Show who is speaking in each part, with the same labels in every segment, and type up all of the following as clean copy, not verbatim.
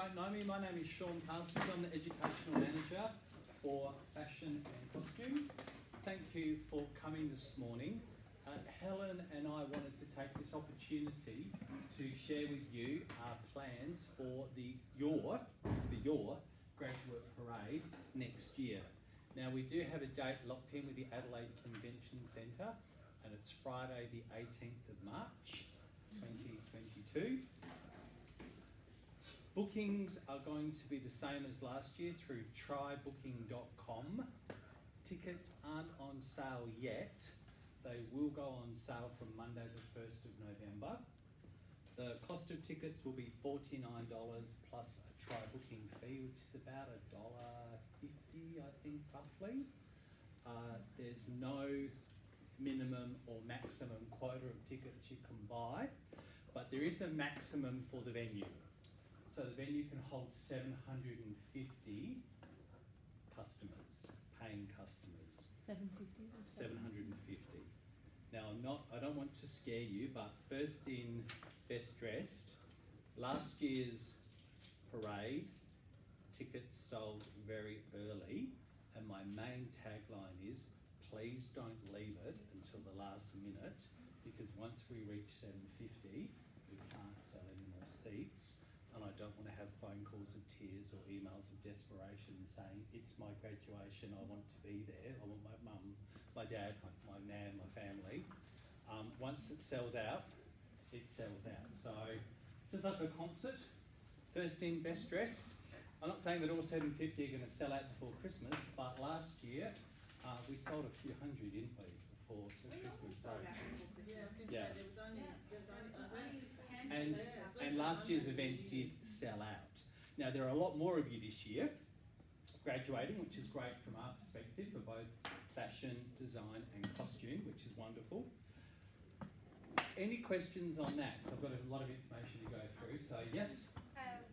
Speaker 1: don't know me, my name is Sean Parsons. I'm the Educational Manager for Fashion and Costume. Thank you for coming this morning. Helen and I wanted to take this opportunity to share with you our plans for your graduate parade next year. Now, we do have a date locked in with the Adelaide Convention Centre, and it's Friday the 18th of March 2022. Bookings are going to be the same as last year through trybooking.com. Tickets aren't on sale yet. They will go on sale from Monday the 1st of November. The cost of tickets will be $49 plus a try-booking fee, which is about $1.50, I think, roughly. There's no minimum or maximum quota of tickets you can buy, but there is a maximum for the venue. So the venue can hold 750 customers, paying customers.
Speaker 2: 750?
Speaker 1: 750. Now, I don't want to scare you, but first in, best dressed. Last year's parade, tickets sold very early, and my main tagline is, please don't leave it until the last minute, because once we reach 750, we can't sell any more seats. And I don't want to have phone calls of tears or emails of desperation saying, it's my graduation, I want to be there. I want my mum, my dad, my nan, my family. Once it sells out, it sells out. So, just like a concert, first in, best dressed. I'm not saying that all 750 are going to sell out before Christmas, but last year we sold a few hundred, didn't we, before the Christmas break? Yeah. And last year's event did sell out. Now, there are a lot more of you this year graduating, which is great from our perspective for both fashion, design and costume, which is wonderful. Any questions on that? Because I've got a lot of information to go through. So, yes?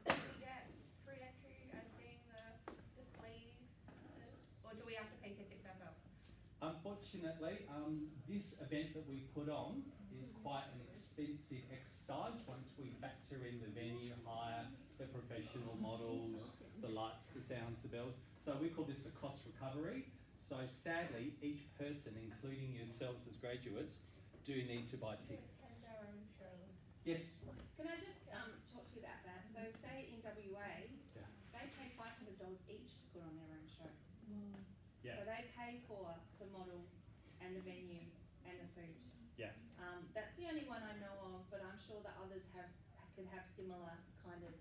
Speaker 3: Do we get free entry as being the display, or do we have to pay tickets ourselves?
Speaker 1: Unfortunately, this event that we put on is quite an expensive exercise once we factor in the venue hire, the professional models, the lights, the sounds, the bells. So we call this a cost recovery. So sadly, each person, including yourselves as graduates, do need to buy tickets. Yes?
Speaker 4: Can I just talk to you about that? So say in WA, they pay $500 each to put on their own show.
Speaker 1: Yeah.
Speaker 4: So they pay for the models and the venue and the food.
Speaker 1: Yeah.
Speaker 4: That's the only one I know of, but I'm sure that others could have similar kind of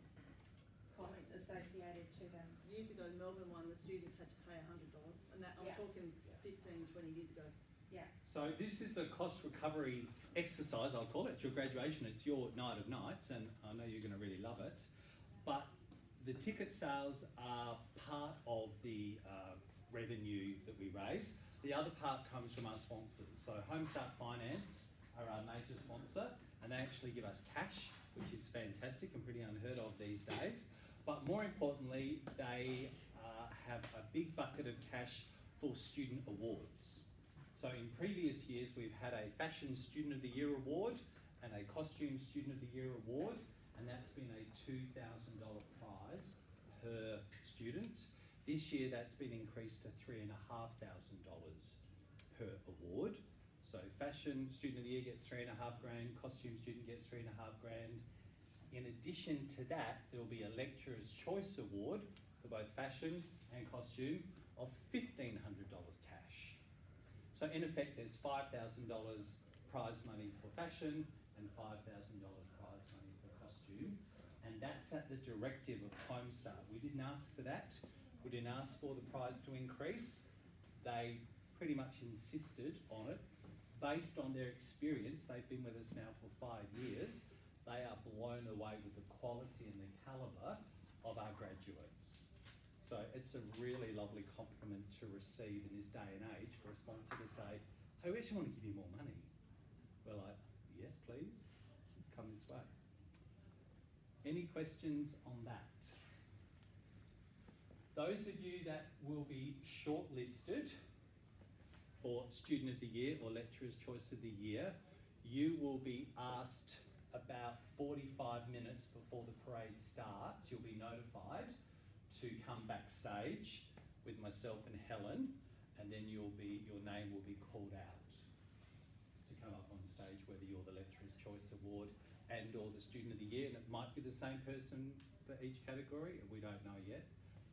Speaker 4: costs associated to them.
Speaker 5: Years ago, the Melbourne one, the students had to pay $100, and that I'm talking 15, 20 years ago.
Speaker 4: Yeah.
Speaker 1: So this is a cost recovery exercise, I'll call it. It's your graduation, it's your night of nights, and I know you're going to really love it. But the ticket sales are part of the revenue that we raise. The other part comes from our sponsors. So Homestart Finance are our major sponsor, and they actually give us cash, which is fantastic and pretty unheard of these days. But more importantly, they have a big bucket of cash for student awards. So in previous years, we've had a Fashion Student of the Year award and a Costume Student of the Year award, and that's been a $2,000 prize per student. This year, that's been increased to $3,500 per award. So Fashion Student of the Year gets $3,500, Costume Student gets $3,500. In addition to that, there will be a Lecturer's Choice Award for both fashion and costume of $1,500 cash. So in effect, there's $5,000 prize money for fashion and $5,000 prize money for costume. And that's at the directive of Homestart. We didn't ask for that. We didn't ask for the prize to increase. They pretty much insisted on it. Based on their experience, they've been with us now for 5 years. They are blown away with the quality and the calibre of our graduates. So it's a really lovely compliment to receive in this day and age for a sponsor to say, hey, we actually want to give you more money. We're like, yes, please, come this way. Any questions on that? Those of you that will be shortlisted for Student of the Year or Lecturer's Choice of the Year, you will be asked about 45 minutes before the parade starts, you'll be notified to come backstage with myself and Helen, and then your name will be called out to come up on stage, whether you're the Lecturer's Choice Award and or the Student of the Year, and it might be the same person for each category. We don't know yet.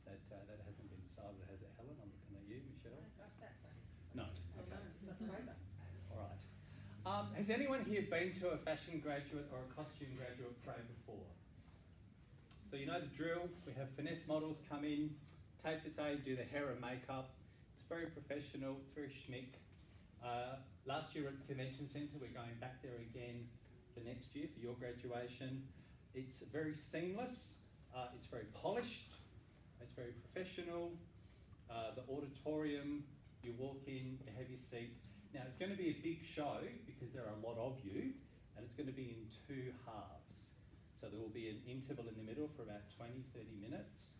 Speaker 1: That hasn't been decided, has it, Helen? I'm looking at you, Michelle.
Speaker 4: Oh gosh, that's like,
Speaker 1: No.
Speaker 5: Oh,
Speaker 1: Okay.
Speaker 5: no.
Speaker 4: it's October.
Speaker 1: All right. Has anyone here been to a fashion graduate or a costume graduate parade before? So you know the drill. We have finesse models come in, tape essay, do the hair and makeup. It's very professional. It's very schmick. Last year at the Convention Centre, we're going back there again for next year for your graduation. It's very seamless. It's very polished. It's very professional. The auditorium, you walk in, you have your seat. Now it's going to be a big show because there are a lot of you, and it's going to be in 2 halves. So there will be an interval in the middle for about 20-30 minutes.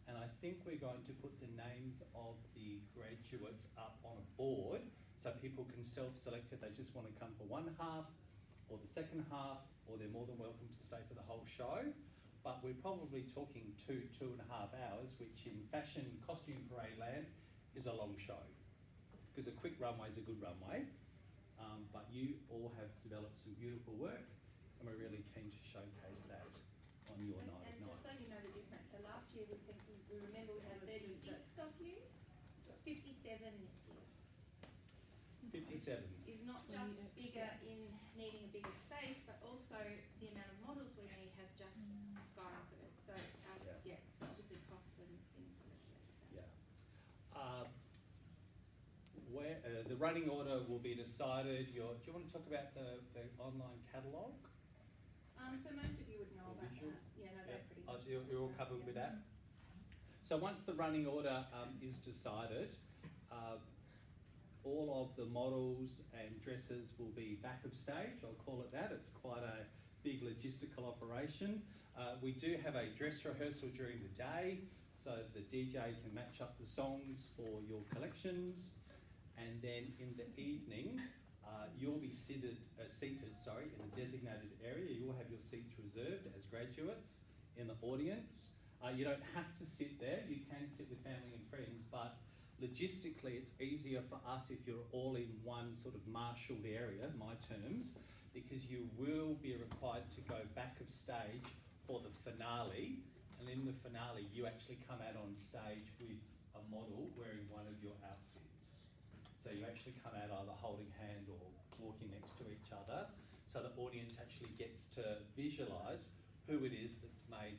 Speaker 1: And I think we're going to put the names of the graduates up on a board so people can self-select if they just want to come for 1 half or the second half, or they're more than welcome to stay for the whole show. But we're probably talking 2.5 hours, which in fashion costume parade land is a long show. Because a quick runway is a good runway. But you all have developed some beautiful work, and we're really keen to showcase that on your
Speaker 4: So-
Speaker 1: night of
Speaker 4: and just so
Speaker 1: nights.
Speaker 4: you know the difference, so last year we remember we had 36 of you, 57 this year.
Speaker 1: 57.
Speaker 4: Is not just bigger in needing a bigger space, but also the amount of models we need has just skyrocketed. So,
Speaker 1: Yeah.
Speaker 4: so obviously costs and things associated with that.
Speaker 1: Yeah. Where the running order will be decided. Do you want to talk about the online catalogue?
Speaker 4: So most of you would know
Speaker 1: Or
Speaker 4: about
Speaker 1: visual?
Speaker 4: that. Yeah, no, they're pretty much.
Speaker 1: You're all covered with that? So once the running order is decided, all of the models and dresses will be back of stage, I'll call it that. It's quite a big logistical operation. We do have a dress rehearsal during the day, so the DJ can match up the songs for your collections. And then in the evening, you'll be seated in a designated area. You'll have your seats reserved as graduates in the audience. You don't have to sit there. You can sit with family and friends, but logistically it's easier for us if you're all in one sort of marshalled area, my terms, because you will be required to go back of stage for the finale. And in the finale, you actually come out on stage with a model wearing one of your outfits. So you actually come out either holding hand or walking next to each other, so the audience actually gets to visualise who it is that's made